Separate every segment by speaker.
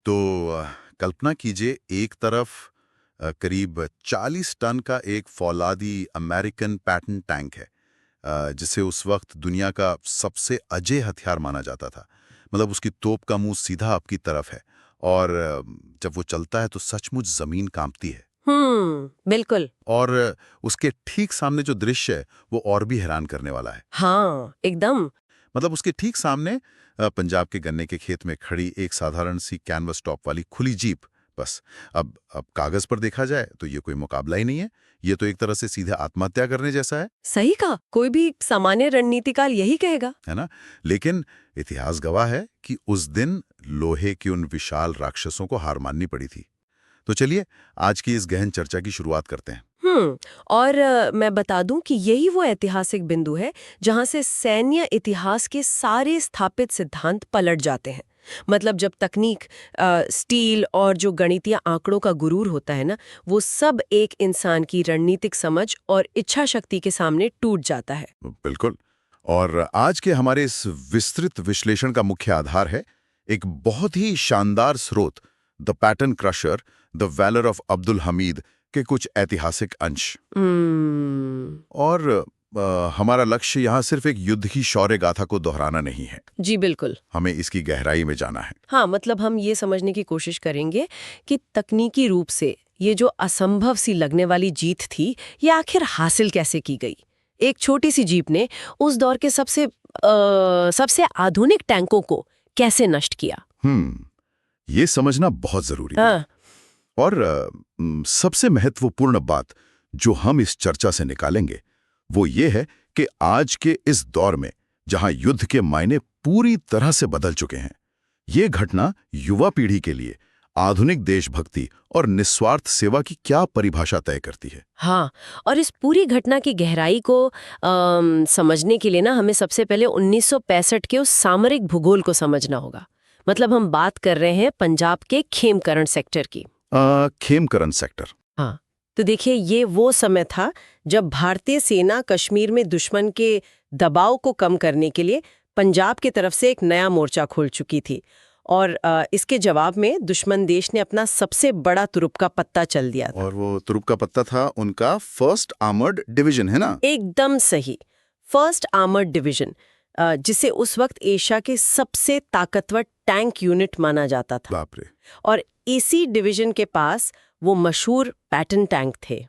Speaker 1: तो कल्पना कीजिए एक तरफ करीब 40 टन का एक फौलादी अमेरिकन पैटर्न टैंक है, जिसे उस वक्त दुनिया का सबसे अजय हथियार माना जाता था। मतलब उसकी तोप का मुंह सीधा आपकी तरफ है और जब वो चलता है तो सचमुच जमीन कांपती है।
Speaker 2: बिल्कुल।
Speaker 1: और उसके ठीक सामने जो दृश्य है वो और भी हैरान करने वाला है।
Speaker 2: हाँ, एकदम।
Speaker 1: मतलब उसके ठीक सामने पंजाब के गन्ने के खेत में खड़ी एक साधारण सी कैनवस टॉप वाली खुली जीप। बस अब कागज पर देखा जाए तो ये कोई मुकाबला ही नहीं है। ये तो एक तरह से सीधे आत्महत्या करने जैसा है।
Speaker 2: सही कहा, कोई भी सामान्य रणनीतिकार यही कहेगा।
Speaker 1: है ना? लेकिन इतिहास गवाह है कि उस दिन लोहे के उन विशाल राक्षसों को हार माननी पड़ी थी। तो चलिए आज की इस गहन चर्चा की शुरुआत करते हैं।
Speaker 2: और मैं बता दूं कि यही वो ऐतिहासिक बिंदु है जहां से सैन्य इतिहास के सारे स्थापित सिद्धांत पलट जाते हैं। मतलब जब तकनीक, स्टील और जो गणितीय आंकड़ों का गुरूर होता है ना, वो सब एक इंसान की रणनीतिक समझ और इच्छा शक्ति के सामने टूट जाता है।
Speaker 1: बिल्कुल। और आज के हमारे इस विस्तृत विश्लेषण का मुख्य आधार है एक बहुत ही शानदार स्रोत, the pattern crusher, the valour of Abdul Hamid के कुछ ऐतिहासिक अंश। और हमारा लक्ष्य यहाँ सिर्फ एक युद्ध की शौर्य गाथा को दोहराना नहीं है।
Speaker 2: जी बिल्कुल।
Speaker 1: हमें इसकी गहराई में जाना है।
Speaker 2: हाँ, मतलब हम ये समझने की कोशिश करेंगे कि तकनीकी रूप से ये जो असंभव सी लगने वाली जीत थी, ये आखिर हासिल कैसे की गई। एक छोटी सी जीप ने उस दौर के सबसे आधुनिक टैंकों को कैसे नष्ट किया।
Speaker 1: ये समझना बहुत जरूरी है।
Speaker 2: हाँ।
Speaker 1: और सबसे महत्वपूर्ण बात जो हम इस चर्चा से निकालेंगे वो ये है कि आज के इस दौर में जहां युद्ध के मायने पूरी तरह से बदल चुके हैं, ये घटना युवा पीढ़ी के लिए आधुनिक देशभक्ति और निस्वार्थ सेवा की क्या परिभाषा तय करती है।
Speaker 2: हाँ, और इस पूरी घटना की गहराई को समझने के लिए ना हमें सबसे पहले 1965 के उस सामरिक भूगोल को समझना होगा। मतलब हम बात कर रहे हैं पंजाब के खेमकरण सेक्टर की।
Speaker 1: खेमकरण सेक्टर।
Speaker 2: हाँ, तो देखिए ये वो समय था जब भारतीय सेना कश्मीर में दुश्मन के दबाव को कम करने के लिए पंजाब की तरफ से एक नया मोर्चा खोल चुकी थी। और इसके जवाब में दुश्मन देश ने अपना सबसे बड़ा तुरुप का पत्ता चल दिया था।
Speaker 1: और वो तुरुप का पत्ता था उनका फर्स्ट आर्मर्ड डिवीजन, है ना?
Speaker 2: एकदम सही, फर्स्ट आर्मर्ड डिवीजन, जिसे उस वक्त एशिया के सबसे ताकतवर टैंक यूनिट माना जाता था।
Speaker 1: बाप रे।
Speaker 2: और इसी डिवीजन के पास वो मशहूर पैटर्न टैंक थे।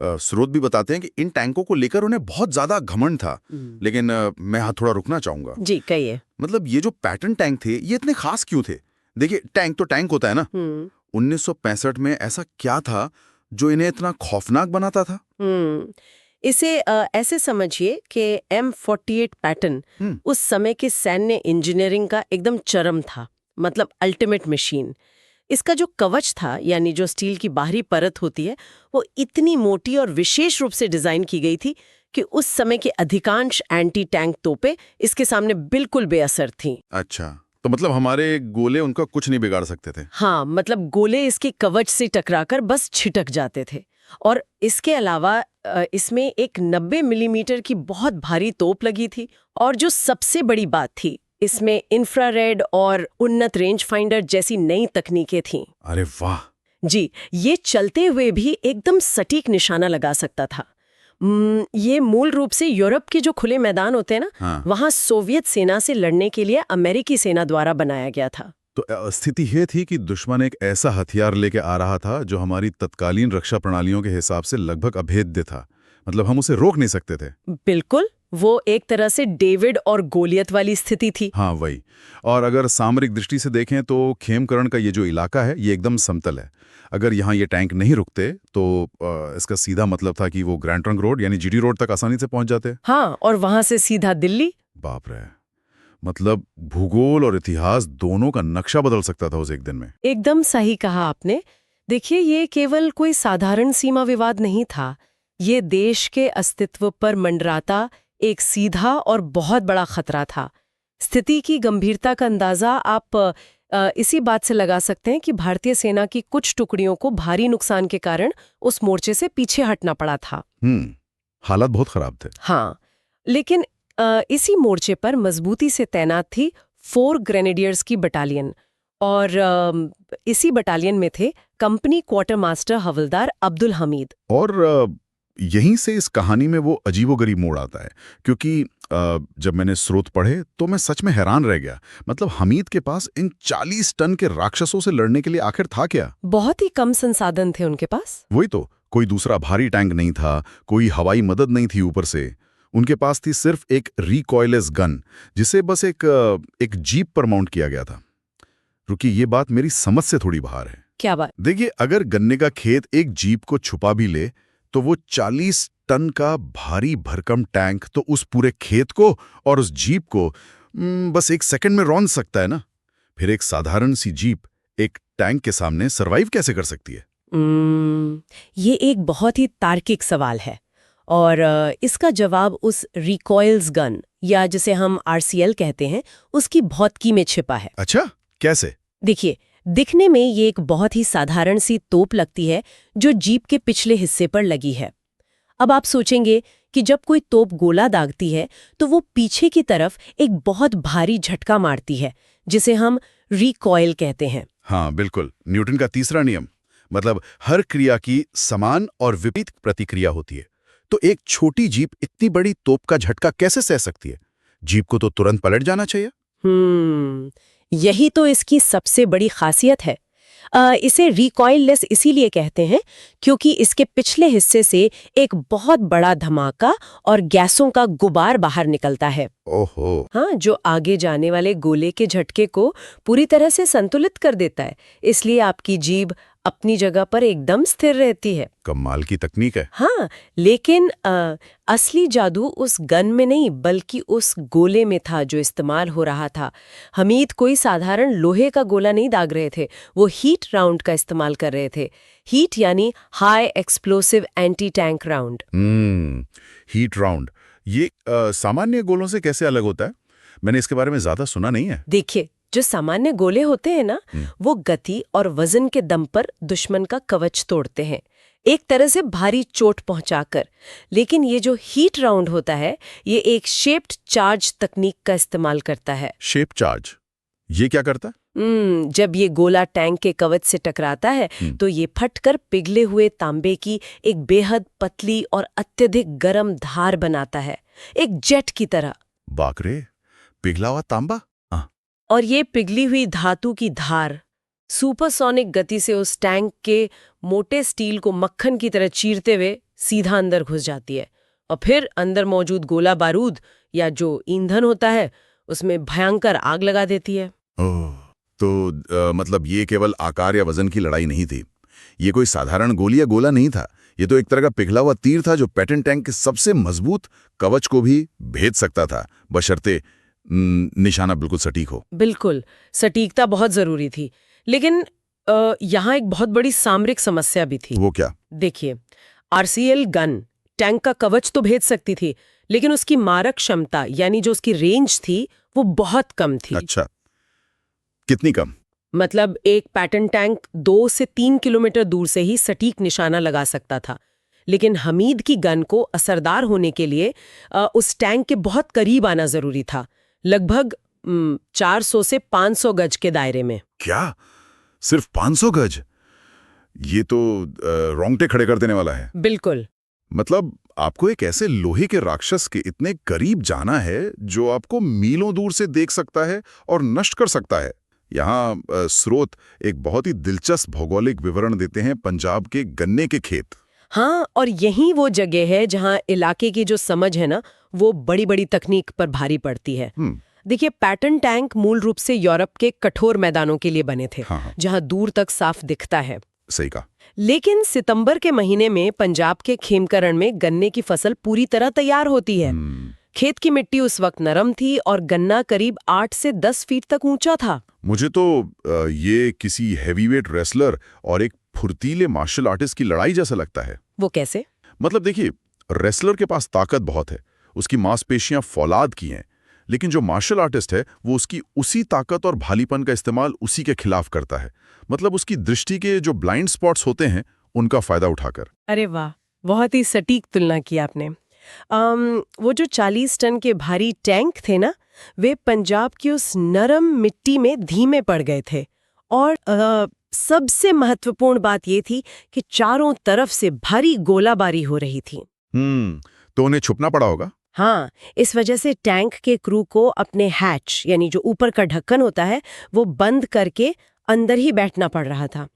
Speaker 1: स्रोत भी बताते हैं कि इन टैंकों को लेकर उन्हें बहुत ज्यादा घमंड था। लेकिन मैं यहाँ थोड़ा रुकना चाहूंगा।
Speaker 2: जी कहिए।
Speaker 1: मतलब ये जो पैटर्न टैंक थे ये इतने खास क्यों थे? देखिए टैंक तो टैंक होता है ना। 1965 में ऐसा क्या था जो इन्हें इतना खौफनाक बनाता था?
Speaker 2: इसे ऐसे समझिए कि M48 पैटर्न उस समय के सैन्य इंजीनियरिंग का एकदम चरम था। मतलब अल्टीमेट मशीन। इसका जो कवच था, यानी जो स्टील की बाहरी परत होती है, वो इतनी मोटी और विशेष रूप से डिजाइन की गई थी कि उस समय के अधिकांश एंटी टैंक तोपें इसके सामने बिल्कुल बेअसर थीं।
Speaker 1: अच्छा, तो मतलब हमारे गोले उनका कुछ नहीं बिगाड़ सकते थे।
Speaker 2: हाँ, मतलब गोले इसके कवच से टकराकर बस छिटक जाते थे। और इसके अलावा इसमें एक 90 मिलीमीटर की बहुत भारी तोप लगी थी। और जो सबसे बड़ी बात थी, इसमें इंफ्रारेड और उन्नत रेंज फाइंडर जैसी नई तकनीकें थीं।
Speaker 1: अरे वाह।
Speaker 2: जी, ये चलते हुए भी एकदम सटीक निशाना लगा सकता था। ये मूल रूप से यूरोप के जो खुले मैदान होते हैं ना,
Speaker 1: हाँ।
Speaker 2: वहाँ सोवियत सेना से लड़ने के लिए अमेरिकी सेना द्वारा बनाया गया था।
Speaker 1: तो स्थिति ये थी कि दुश्मन एक ऐसा हथियार लेके आ रहा था जो हमारी तत्कालीन रक्षा प्रणालियों के हिसाब से लगभग अभेद्य था। मतलब हम उसे रोक नहीं सकते थे।
Speaker 2: बिल्कुल, वो एक तरह से डेविड और गोलियत वाली स्थिति थी।
Speaker 1: हाँ वही। और अगर सामरिक दृष्टि से देखें तो खेमकरण का ये जो इलाका है ये एकदम समतल है। अगर यहाँ ये टैंक नहीं रुकते तो इसका सीधा मतलब था कि वो ग्रैंड ट्रंक रोड यानी जीटी रोड तक आसानी से पहुंच जाते।
Speaker 2: हाँ, और वहां से सीधा दिल्ली।
Speaker 1: बाप रे। मतलब भूगोल और इतिहास दोनों का नक्शा बदल सकता था उस एक दिन में।
Speaker 2: एकदम सही कहा आपने। देखिए, ये केवल कोई साधारण सीमा विवाद नहीं था। ये देश के अस्तित्व पर मंडराता एक सीधा और बहुत बड़ा खतरा था। स्थिति की गंभीरता का अंदाजा आप इसी बात से लगा सकते हैं कि भारतीय सेना की कुछ टुकड़ियों को भारी नुकसान के कारण उस मोर्चे से पीछे हटना पड़ा था।
Speaker 1: हालात बहुत खराब थे।
Speaker 2: हाँ, लेकिन इसी मोर्चे पर मजबूती से तैनात थी 4 ग्रेनेडियर्स की बटालियन। और इसी बटालियन में थे कंपनी क्वार्टर मास्टर हवलदार अब्दुल हमीद।
Speaker 1: और यहीं से इस कहानी में वो अजीबोगरीब मोड़ आता है, क्योंकि जब मैंने स्रोत पढ़े तो मैं सच में हैरान रह गया। मतलब हमीद के पास इन 40 टन के राक्षसों से लड़ने के लिए आखिर था क्या?
Speaker 2: बहुत ही कम संसाधन थे उनके पास।
Speaker 1: वही तो, कोई दूसरा भारी टैंक नहीं था, कोई हवाई मदद नहीं थी ऊपर से। उनके पास थी सिर्फ एक रिकॉइललेस गन, जिसे बस एक जीप पर माउंट किया गया था। रुकी, ये बात मेरी समझ से थोड़ी बाहर है।
Speaker 2: क्या बात?
Speaker 1: देखिए, अगर गन्ने का खेत एक जीप को छुपा भी ले तो वो 40 टन का भारी भरकम टैंक तो उस पूरे खेत को और उस जीप को बस एक सेकंड में रौंद सकता है ना। फिर एक साधारण सी जीप एक टैंक के सामने सरवाइव कैसे कर सकती है?
Speaker 2: ये एक बहुत ही तार्किक सवाल है और इसका जवाब उस रिकॉइल्स गन या जिसे हम RCL कहते हैं उसकी भौतिकी में छिपा है।
Speaker 1: अच्छा, कैसे?
Speaker 2: देखिए, दिखने में ये एक बहुत ही साधारण सी तोप लगती है जो जीप के पिछले हिस्से पर लगी है। अब आप सोचेंगे कि जब कोई तोप गोला दागती है तो वो पीछे की तरफ एक बहुत भारी झटका मारती है जिसे हम रिकॉइल कहते हैं।
Speaker 1: हाँ बिल्कुल, न्यूटन का तीसरा नियम। मतलब हर क्रिया की समान और विपरीत प्रतिक्रिया होती है। तो एक छोटी जीप इतनी बड़ी तोप का झटका कैसे सह सकती है? जीप को तो तुरंत पलट जाना चाहिए।
Speaker 2: यही तो इसकी सबसे बड़ी खासियत है। इसे रिकॉइललेस इसीलिए कहते हैं क्योंकि इसके पिछले हिस्से से एक बहुत बड़ा धमाका और गैसों का गुबार बाहर निकलता है।
Speaker 1: ओहो।
Speaker 2: हाँ, जो आगे जाने वाले गोले के झटके को पूरी तरह से संतुलित कर देता है। इसलिए आपकी जीभ अपनी जगह पर एकदम स्थिर रहती है।
Speaker 1: कमाल की तकनीक है।
Speaker 2: हाँ, लेकिन असली जादू उस गन में नहीं बल्कि उस गोले में था जो इस्तेमाल हो रहा था। हमीद कोई साधारण लोहे का गोला नहीं दाग रहे थे, वो हीट राउंड का इस्तेमाल कर रहे थे। हीट यानी high explosive anti tank round.
Speaker 1: Heat round, ये सामान्य गोलों से कैसे अलग होता है? मैंने इसके बारे में ज्यादा सुना नहीं है।
Speaker 2: देखिए, जो सामान्य गोले होते हैं ना, वो गति और वजन के दम पर दुश्मन का कवच तोड़ते हैं, एक तरह से भारी चोट पहुंचाकर। लेकिन ये जो हीट राउंड होता है, ये एक शेप्ड चार्ज तकनीक का इस्तेमाल करता है।
Speaker 1: शेप चार्ज, ये क्या करता है?
Speaker 2: जब ये गोला टैंक के कवच से टकराता है तो ये फटकर पिघले हुए तांबे की एक बेहद पतली और अत्यधिक गर्म धार बनाता है, एक जेट की तरह।
Speaker 1: बाकरे, पिघला हुआ तांबा?
Speaker 2: और ये पिघली हुई धातु की धार सुपरसोनिक गति से उस टैंक के मोटे स्टील को मक्खन की तरह चीरते हुए सीधा अंदर घुस जाती है और फिर अंदर मौजूद गोला बारूद या जो ईंधन होता है उसमें भयंकर आग लगा देती है।
Speaker 1: तो मतलब ये केवल आकार या वजन की लड़ाई नहीं थी, ये कोई साधारण गोली या गोला नहीं था, ये तो एक तरह का पिघला हुआ तीर था जो पैटन टैंक के सबसे मजबूत कवच को भी भेद सकता था, बशर्ते निशाना बिल्कुल सटीक हो।
Speaker 2: बिल्कुल, सटीकता बहुत जरूरी थी। लेकिन यहाँ एक बहुत बड़ी सामरिक समस्या भी थी।
Speaker 1: वो क्या?
Speaker 2: देखिए, RCL गन टैंक का कवच तो भेद सकती थी, लेकिन उसकी मारक क्षमता यानी जो उसकी रेंज थी वो बहुत कम थी।
Speaker 1: अच्छा, कितनी कम?
Speaker 2: मतलब एक पैटन टैंक 2 से 3 किलोमीटर दूर से ही सटीक निशाना लगा सकता था, लेकिन हमीद की गन को असरदार होने के लिए उस टैंक के बहुत करीब आना जरूरी था, लगभग 400 से 500 गज के दायरे में।
Speaker 1: क्या? सिर्फ 500 गज? ये तो रोंगटे खड़े कर देने वाला है।
Speaker 2: बिल्कुल। मतलब
Speaker 1: आपको एक ऐसे लोहे के राक्षस के इतने करीब जाना है जो आपको मीलों दूर से देख सकता है और नष्ट कर सकता है। यहाँ स्रोत एक बहुत ही दिलचस्प भौगोलिक विवरण देते हैं पंजाब के गन्ने के खेत।
Speaker 2: हाँ, और यही वो जगह है जहाँ इलाके की जो समझ है ना, वो बड़ी बड़ी तकनीक पर भारी पड़ती है। देखिए, पैटन टैंक मूल रूप से यूरोप के कठोर मैदानों के लिए बने थे, जहाँ दूर तक साफ दिखता है।
Speaker 1: सही कहा।
Speaker 2: लेकिन सितंबर के महीने में पंजाब के खेमकरण में गन्ने की फसल पूरी तरह तैयार होती है। खेत की मिट्टी उस वक्त नरम थी और गन्ना करीब 8 से 10 फीट तक ऊंचा था।
Speaker 1: मुझे तो ये किसी हैवीवेट रेसलर और एक फुर्तीले मार्शल आर्टिस्ट की लड़ाई जैसा लगता है।
Speaker 2: वो कैसे?
Speaker 1: मतलब देखिए, रेसलर के पास ताकत बहुत है, उसकी मांसपेशियां फौलाद की हैं, लेकिन जो मार्शल आर्टिस्ट है वो उसकी उसी ताकत और भालीपन का इस्तेमाल उसी के खिलाफ करता है। मतलब उसकी दृष्टि के जो ब्लाइंड स्पॉट्स होते हैं उनका फायदा उठाकर।
Speaker 2: अरे वाह, बहुत ही सटीक तुलना की आपने। वो जो 40 टन के भारी टैंक थे ना, वे पंजाब की उस नरम मिट्टी में धीमे पड़ गए थे और सबसे महत्वपूर्ण बात ये थी कि चारों तरफ से भारी गोलाबारी हो रही थी।
Speaker 1: तो उन्हें छुपना पड़ा होगा।
Speaker 2: हाँ, इस वजह से टैंक के क्रू को अपने हैच यानी जो ऊपर का ढक्कन होता है वो बंद करके अंदर ही बैठना पड़ रहा था।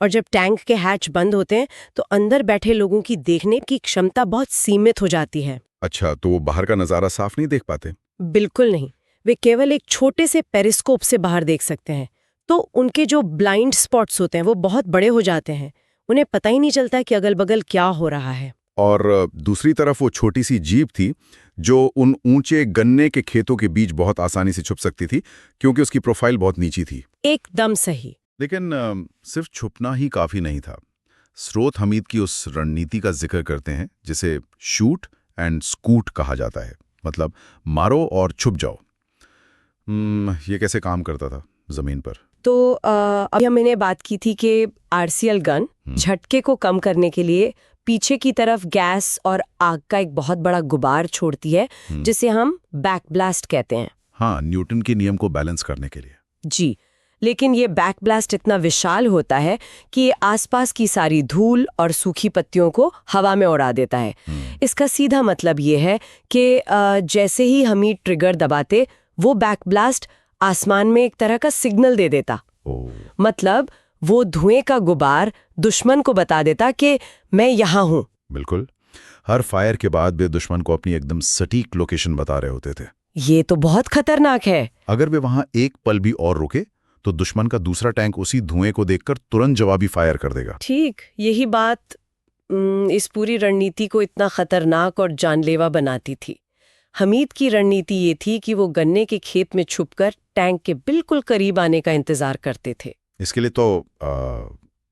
Speaker 2: और जब टैंक के हैच बंद होते हैं तो अंदर बैठे लोगों की देखने की क्षमता बहुत सीमित हो जाती है।
Speaker 1: अच्छा, तो वो बाहर का नजारा साफ नहीं देख पाते?
Speaker 2: बिल्कुल नहीं, वे केवल एक छोटे से पेरिस्कोप से बाहर देख सकते हैं। तो उनके जो ब्लाइंड स्पॉट्स होते हैं वो बहुत बड़े हो जाते हैं, उन्हें पता ही नहीं चलता कि अगल बगल क्या हो रहा है।
Speaker 1: और दूसरी तरफ वो छोटी सी जीप थी जो उन ऊंचे गन्ने के खेतों के बीच बहुत आसानी से छुप सकती थी, क्योंकि उसकी प्रोफाइल बहुत नीची थी।
Speaker 2: एकदम सही।
Speaker 1: लेकिन सिर्फ छुपना ही काफी नहीं था। स्रोत हमीद की उस रणनीति का जिक्र करते हैं जिसे शूट एंड स्कूट कहा जाता है, मतलब मारो और छुप जाओ। ये कैसे काम करता था जमीन पर?
Speaker 2: तो अभी हमने बात की थी कि आरसीएल गन झटके को कम करने के लिए पीछे की तरफ गैस और आग का एक बहुत बड़ा गुबार छोड़ती है, जिसे हम बैक ब्लास्ट कहते हैं।
Speaker 1: हाँ, न्यूटन के नियम को बैलेंस करने के लिए।
Speaker 2: जी, लेकिन ये बैक ब्लास्ट इतना विशाल होता है कि ये आसपास की सारी धूल और सूखी पत्तियों को हवा में उड़ा देता है। इसका सीधा मतलब ये है कि जैसे ही हम ही ट्रिगर दबाते, वो बैक ब्लास्ट आसमान में एक तरह का सिग्नल दे देता। मतलब वो धुएं का गुबार दुश्मन को बता देता कि मैं यहाँ हूँ।
Speaker 1: बिल्कुल, हर फायर के बाद वे दुश्मन को अपनी एकदम सटीक लोकेशन बता रहे होते थे।
Speaker 2: ये तो बहुत खतरनाक है।
Speaker 1: अगर वे वहां एक पल भी और रुके तो दुश्मन का दूसरा टैंक उसी धुएं को देखकर तुरंत जवाबी फायर कर देगा।
Speaker 2: ठीक, यही बात इस पूरी रणनीति को इतना खतरनाक और जानलेवा बनाती थी। हमीद की रणनीति ये थी कि वो गन्ने के खेत में छुपकर टैंक के बिल्कुल करीब आने का इंतजार करते थे।
Speaker 1: इसके लिए तो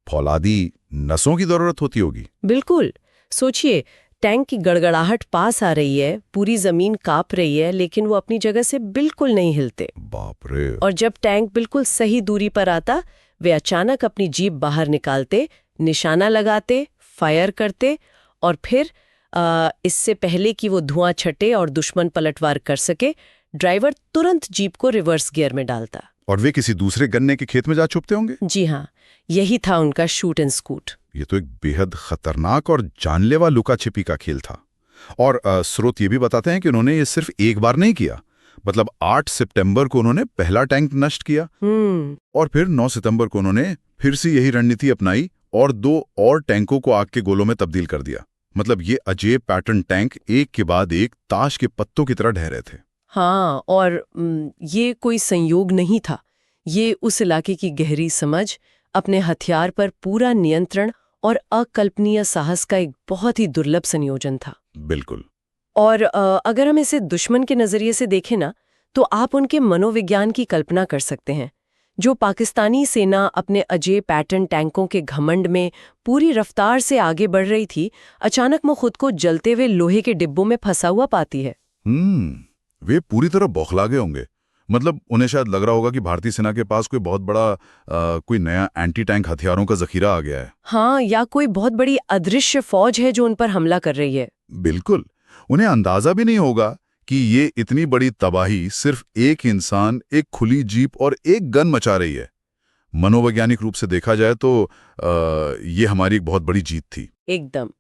Speaker 1: फौलादी नसों की जरूरत होती होगी।
Speaker 2: बिल्कुल, सोचिए, टैंक की गड़गड़ाहट पास आ रही है, पूरी जमीन कांप रही है, लेकिन वो अपनी जगह से बिल्कुल नहीं हिलते।
Speaker 1: बाप रे। और
Speaker 2: जब टैंक बिल्कुल सही दूरी पर आता, वे अचानक अपनी जीप बाहर निकालते, निशाना लगाते, फायर करते और फिर इससे पहले कि वो धुआं छटे और दुश्मन पलटवार कर सके, ड्राइवर तुरंत जीप को रिवर्स गियर में डालता।
Speaker 1: और वे किसी दूसरे गन्ने के खेत में जा छुपते होंगे?
Speaker 2: जी हाँ, यही था उनका शूट एंड स्कूट।
Speaker 1: ये तो एक बेहद खतरनाक और जानलेवा लुका छिपी का खेल था। और स्रोत ये भी बताते हैं कि उन्होंने ये सिर्फ एक बार नहीं किया। मतलब 8 सितंबर को उन्होंने पहला टैंक नष्ट किया और फिर 9 सितंबर को उन्होंने फिर से यही रणनीति अपनाई और 2 और टैंकों को आग के गोलों में तब्दील कर दिया। मतलब ये अजय पैटर्न टैंक एक के बाद एक ताश के पत्तों की तरह ढह रहे थे।
Speaker 2: हाँ, और ये कोई संयोग नहीं था। ये उस इलाके की गहरी समझ, अपने हथियार पर पूरा नियंत्रण और अकल्पनीय साहस का एक बहुत ही दुर्लभ संयोजन था।
Speaker 1: बिल्कुल।
Speaker 2: और अगर हम इसे दुश्मन के नजरिए से देखें ना, तो आप उनके मनोविज्ञान की कल्पना कर सकते हैं। जो पाकिस्तानी सेना अपने अजय पैटर्न टैंकों के घमंड में पूरी रफ्तार से आगे बढ़ रही थी, अचानक वो खुद को जलते हुए लोहे के डिब्बों में फंसा हुआ पाती है।
Speaker 1: वे पूरी तरह बौखला गए होंगे। मतलब उन्हें शायद लग रहा होगा कि भारतीय सेना के पास कोई बहुत बड़ा कोई नया एंटी टैंक हथियारों का जखीरा आ गया है।
Speaker 2: हाँ, या कोई बहुत बड़ी अदृश्य फौज है जो उन पर हमला कर रही है।
Speaker 1: बिल्कुल, उन्हें अंदाजा भी नहीं होगा कि ये इतनी बड़ी तबाही सिर्फ एक इंसान, एक खुली जीप और एक गन मचा रही है। मनोवैज्ञानिक रूप से देखा जाए तो ये हमारी एक बहुत बड़ी जीत थी।
Speaker 2: एकदम।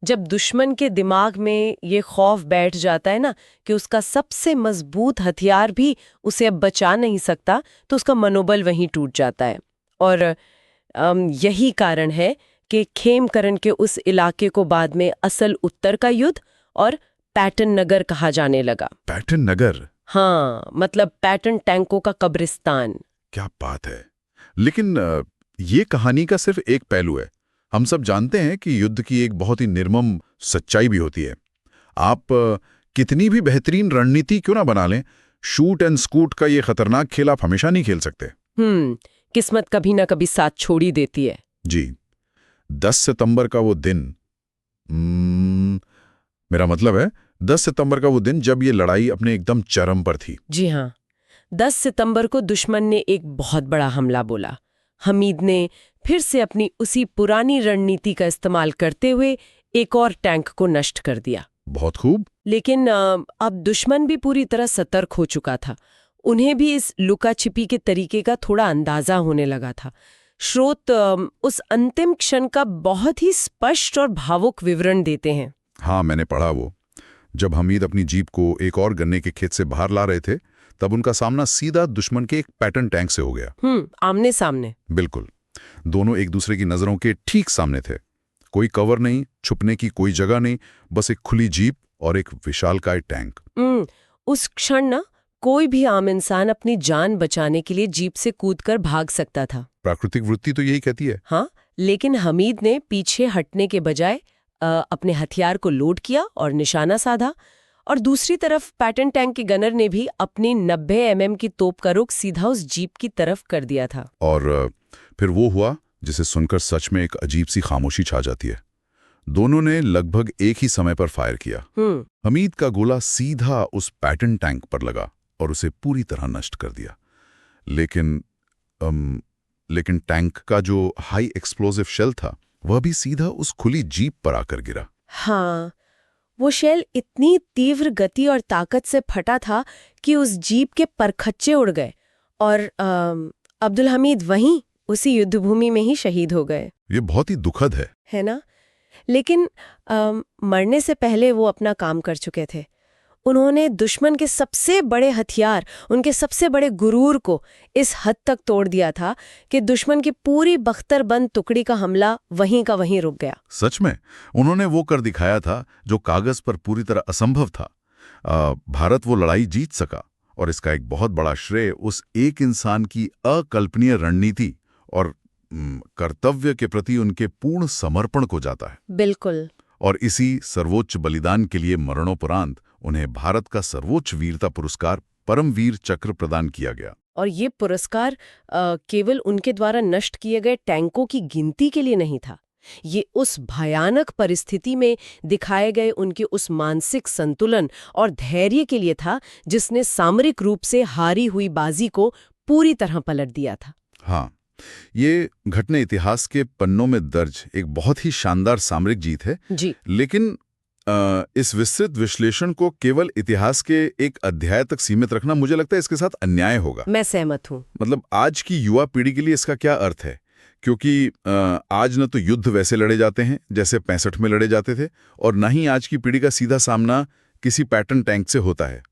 Speaker 2: जब दुश्मन के दिमाग में ये खौफ बैठ जाता है ना कि उसका सबसे मजबूत हथियार भी उसे अब बचा नहीं सकता, तो उसका मनोबल वहीं टूट जाता है। और यही कारण है कि खेमकरन के उस इलाके को बाद में असल उत्तर का युद्ध और पैटर्न नगर कहा जाने लगा।
Speaker 1: पैटर्न नगर?
Speaker 2: हाँ, मतलब पैटर्न टैंकों का कब्रिस्तान।
Speaker 1: क्या बात है। लेकिन ये कहानी का सिर्फ एक पहलू है। हम सब जानते हैं कि युद्ध की एक बहुत ही निर्मम सच्चाई भी होती है। आप कितनी भी बेहतरीन रणनीति क्यों ना बना लें, शूट एंड स्कूट का ये खतरनाक खेल आप हमेशा नहीं खेल सकते।
Speaker 2: किस्मत कभी ना कभी साथ छोड़ ही देती है।
Speaker 1: जी, 10 सितंबर का वो दिन, मेरा मतलब है 10 सितंबर का वो दिन जब ये लड़ाई अपने एकदम चरम पर थी।
Speaker 2: जी हाँ, 10 सितंबर को दुश्मन ने एक बहुत बड़ा हमला बोला। हमीद ने फिर से अपनी उसी पुरानी रणनीति का इस्तेमाल करते हुए एक और टैंक को नष्ट कर दिया।
Speaker 1: बहुत खूब।
Speaker 2: लेकिन अब दुश्मन भी पूरी तरह सतर्क हो चुका था। उन्हें भी इस लुका छिपी के तरीके का थोड़ा अंदाजा होने लगा था। स्रोत उस अंतिम क्षण का बहुत ही स्पष्ट और भावुक विवरण देते हैं।
Speaker 1: हाँ, मैंने पढ़ा वो। जब हमीद अपनी जीप को एक और गन्ने के खेत से बाहर ला रहे थे, तब उनका सामना सीधा दुश्मन के एक पैटर्न टैंक से हो गया।
Speaker 2: आमने सामने।
Speaker 1: बिल्कुल। दोनों एक दूसरे की नजरों के ठीक सामने थे। कोई कवर नहीं, छुपने की कोई जगह नहीं, बस एक खुली जीप और एक विशालकाय टैंक।
Speaker 2: उस क्षण ना कोई भी आम इंसान अपनी जान बचाने के लिए जीप से कूदकर भाग सकता था।
Speaker 1: प्राकृतिक वृत्ति तो यही कहती है।
Speaker 2: हाँ, लेकिन हमीद ने पीछे हटने के बजाय अपने हथियार को लोड किया और निशाना साधा, और दूसरी तरफ पैटर्न टैंक के गनर ने भी अपनी 90 mm की तोप का रुख सीधा उस जीप की तरफ कर दिया था।
Speaker 1: और फिर वो हुआ जिसे सुनकर सच में एक अजीब सी खामोशी छा जाती है। दोनों ने लगभग एक ही समय पर फायर किया। हमीद का गोला सीधा उस पैटर्न टैंक पर लगा और उसे पूरी तरह नष्ट कर दिया। लेकिन टैंक का जो हाई एक्सप्लोसिव शेल था, वह भी सीधा उस खुली जीप पर आकर गिरा।
Speaker 2: हाँ, वो शेल इतनी तीव्र गति और ताकत से फटा था कि उस जीप के परखच्चे उड़ गए और अब्दुल हमीद वहीं उसी युद्धभूमि में ही शहीद हो गए।
Speaker 1: ये बहुत ही दुखद है
Speaker 2: ना? लेकिन मरने से पहले वो अपना काम कर चुके थे। उन्होंने दुश्मन के सबसे बड़े हथियार, उनके सबसे बड़े गुरूर को इस हद तक तोड़ दिया था कि दुश्मन की पूरी बख्तरबंद टुकड़ी का हमला वहीं का वहीं रुक गया।
Speaker 1: सच में उन्होंने वो कर दिखाया था जो कागज पर पूरी तरह असंभव था। भारत वो लड़ाई जीत सका, और इसका एक बहुत बड़ा श्रेय उस एक इंसान की अकल्पनीय रणनीति और कर्तव्य के प्रति उनके पूर्ण समर्पण को जाता है।
Speaker 2: बिल्कुल।
Speaker 1: और इसी सर्वोच्च बलिदान के लिए मरणोपरांत उन्हें भारत का सर्वोच्च वीरता पुरस्कार परमवीर चक्र प्रदान किया गया।
Speaker 2: और ये पुरस्कार केवल उनके द्वारा नष्ट किए गए टैंकों की गिनती के लिए नहीं था। ये उस भयानक परिस्थिति में दिखाए गए उनके उस मानसिक संतुलन और धैर्य के लिए था, जिसने सामरिक रूप से हारी हुई बाजी को पूरी तरह पलट दिया था।
Speaker 1: हाँ, ये घटना इतिहास के पन्नों में दर्ज एक बहुत ही शानदार सामरिक जीत है
Speaker 2: जी।
Speaker 1: लेकिन इस विस्तृत विश्लेषण को केवल इतिहास के एक अध्याय तक सीमित रखना, मुझे लगता है इसके साथ अन्याय होगा।
Speaker 2: मैं सहमत हूँ।
Speaker 1: मतलब आज की युवा पीढ़ी के लिए इसका क्या अर्थ है, क्योंकि आज न तो युद्ध वैसे लड़े जाते हैं जैसे 65 में लड़े जाते थे, और न ही आज की पीढ़ी का सीधा सामना किसी पैटर्न टैंक से होता है।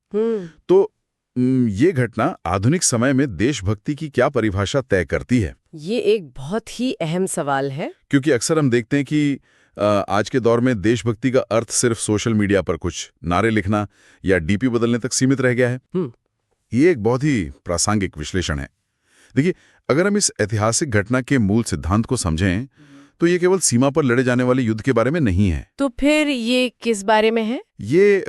Speaker 1: तो ये घटना आधुनिक समय में देशभक्ति की क्या परिभाषा तय करती है?
Speaker 2: ये एक बहुत ही अहम सवाल है,
Speaker 1: क्योंकि अक्सर हम देखते हैं कि आज के दौर में देशभक्ति का अर्थ सिर्फ सोशल मीडिया पर कुछ नारे लिखना या डीपी बदलने तक सीमित रह गया है। ये एक बहुत ही प्रासंगिक विश्लेषण है। देखिए, अगर हम इस ऐतिहासिक घटना के मूल सिद्धांत को समझें तो ये केवल सीमा पर लड़े जाने वाले युद्ध के बारे में नहीं है।
Speaker 2: तो फिर ये किस बारे में है?
Speaker 1: ये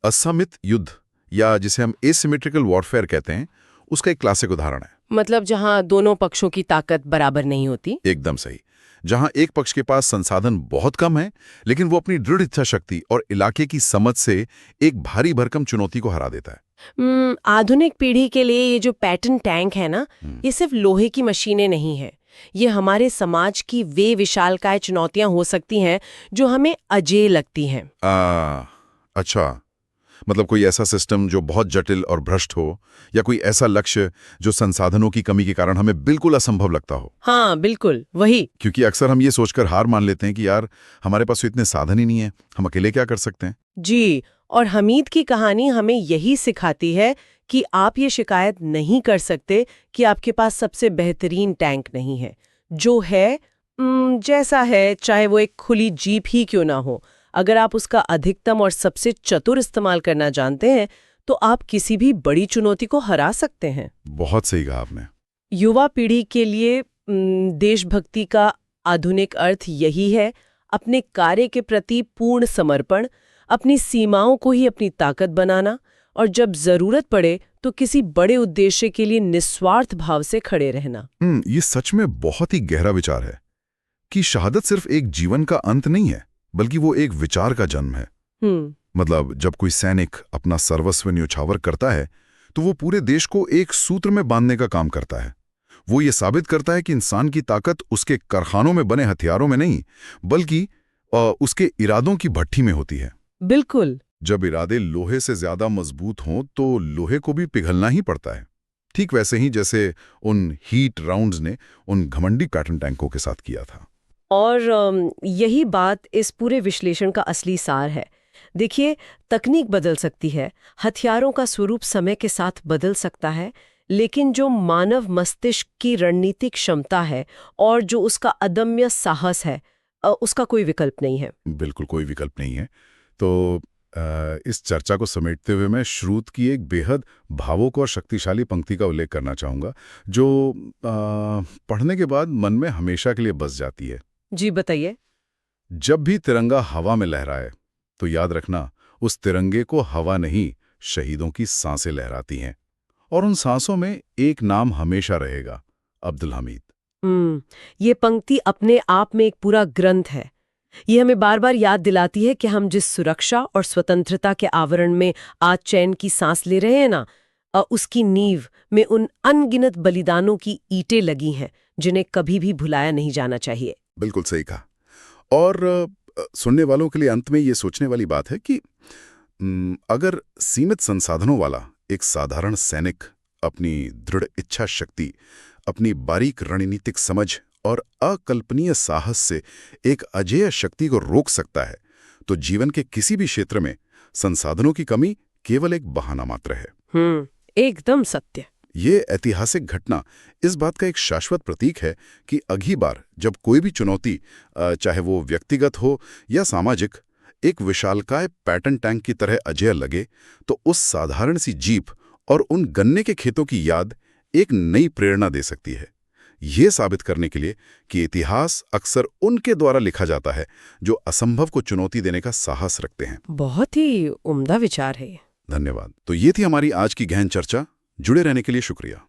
Speaker 1: असमित युद्ध, या जिसे हम एसिमेट्रिकल वॉरफेयर कहते हैं, उसका एक क्लासिक उदाहरण है।
Speaker 2: मतलब जहां दोनों पक्षों की ताकत बराबर नहीं होती।
Speaker 1: एकदम सही। जहां एक पक्ष के पास संसाधन बहुत कम है, लेकिन वो अपनी दृढ़ इच्छा शक्ति और इलाके की समझ से एक भारी भरकम चुनौती को हरा देता है।
Speaker 2: आधुनिक पीढ़ी के लिए ये जो पैटर्न टैंक है ना, ये सिर्फ लोहे की मशीनें नहीं है। ये हमारे समाज की वे विशालकाय चुनौतियां हो सकती हैं जो हमें अजेय लगती हैं।
Speaker 1: अच्छा, मतलब कोई ऐसा सिस्टम जो बहुत जटिल और भ्रष्ट हो, या कोई ऐसा लक्ष्य जो संसाधनों की कमी के कारण हमें बिल्कुल असंभव लगता हो।
Speaker 2: हाँ, बिल्कुल वही।
Speaker 1: क्योंकि अक्सर हम ये सोचकर हार मान लेते हैं कि यार हमारे पास तो इतने साधन ही नहीं है, हम अकेले क्या कर सकते हैं।
Speaker 2: जी, और हमीद की कहानी हमें यही सिखाती है कि आप ये शिकायत नहीं कर सकते कि आपके पास सबसे बेहतरीन टैंक नहीं है। जो है जैसा है, चाहे वो एक खुली जीप ही क्यों ना हो, अगर आप उसका अधिकतम और सबसे चतुर इस्तेमाल करना जानते हैं तो आप किसी भी बड़ी चुनौती को हरा सकते हैं।
Speaker 1: बहुत सही कहा आपने।
Speaker 2: युवा पीढ़ी के लिए देशभक्ति का आधुनिक अर्थ यही है, अपने कार्य के प्रति पूर्ण समर्पण, अपनी सीमाओं को ही अपनी ताकत बनाना, और जब जरूरत पड़े तो किसी बड़े उद्देश्य के लिए निस्वार्थ भाव से खड़े रहना।
Speaker 1: ये सच में बहुत ही गहरा विचार है कि शहादत सिर्फ एक जीवन का अंत नहीं है, बल्कि वो एक विचार का जन्म है। मतलब जब कोई सैनिक अपना सर्वस्व न्यौछावर करता है तो वो पूरे देश को एक सूत्र में बांधने का काम करता है। वो ये साबित करता है कि इंसान की ताकत उसके कारखानों में बने हथियारों में नहीं, बल्कि उसके इरादों की भट्ठी में होती है।
Speaker 2: बिल्कुल।
Speaker 1: जब इरादे लोहे से ज्यादा मजबूत हों तो लोहे को भी पिघलना ही पड़ता है। ठीक वैसे ही जैसे उन हीट राउंड्स ने उन घमंडी पैटर्न टैंकों के साथ किया था।
Speaker 2: और यही बात इस पूरे विश्लेषण का असली सार है। देखिए, तकनीक बदल सकती है, हथियारों का स्वरूप समय के साथ बदल सकता है, लेकिन जो मानव मस्तिष्क की रणनीतिक क्षमता है और जो उसका अदम्य साहस है, उसका कोई विकल्प नहीं है।
Speaker 1: बिल्कुल कोई विकल्प नहीं है। तो इस चर्चा को समेटते हुए मैं श्रुत की एक बेहद भावुक और शक्तिशाली पंक्ति का उल्लेख करना चाहूँगा, जो पढ़ने के बाद मन में हमेशा के लिए बस जाती है।
Speaker 2: जी बताइए।
Speaker 1: जब भी तिरंगा हवा में लहराए तो याद रखना, उस तिरंगे को हवा नहीं, शहीदों की सांसें लहराती हैं, और उन सांसों में एक नाम हमेशा रहेगा, अब्दुल हमीद।
Speaker 2: ये पंक्ति अपने आप में एक पूरा ग्रंथ है। ये हमें बार बार याद दिलाती है कि हम जिस सुरक्षा और स्वतंत्रता के आवरण में आज चैन की सांस ले रहे हैं ना, उसकी नींव में उन अनगिनत बलिदानों की ईंटें लगी हैं, जिन्हें कभी भी भुलाया नहीं जाना चाहिए।
Speaker 1: बिल्कुल सही कहा। और सुनने वालों के लिए अंत में ये सोचने वाली बात है कि अगर सीमित संसाधनों वाला एक साधारण सैनिक अपनी दृढ़ इच्छा शक्ति, अपनी बारीक रणनीतिक समझ और अकल्पनीय साहस से एक अजेय शक्ति को रोक सकता है, तो जीवन के किसी भी क्षेत्र में संसाधनों की कमी केवल एक बहाना मात्र है।
Speaker 2: एकदम सत्य।
Speaker 1: ये ऐतिहासिक घटना इस बात का एक शाश्वत प्रतीक है कि अगली बार जब कोई भी चुनौती, चाहे वो व्यक्तिगत हो या सामाजिक, एक विशालकाय पैटर्न टैंक की तरह अजेय लगे, तो उस साधारण सी जीप और उन गन्ने के खेतों की याद एक नई प्रेरणा दे सकती है। ये साबित करने के लिए कि इतिहास अक्सर उनके द्वारा लिखा जाता है जो असंभव को चुनौती देने का साहस रखते हैं।
Speaker 2: बहुत ही उम्दा विचार है।
Speaker 1: धन्यवाद। तो ये थी हमारी आज की गहन चर्चा। जुड़े रहने के लिए शुक्रिया।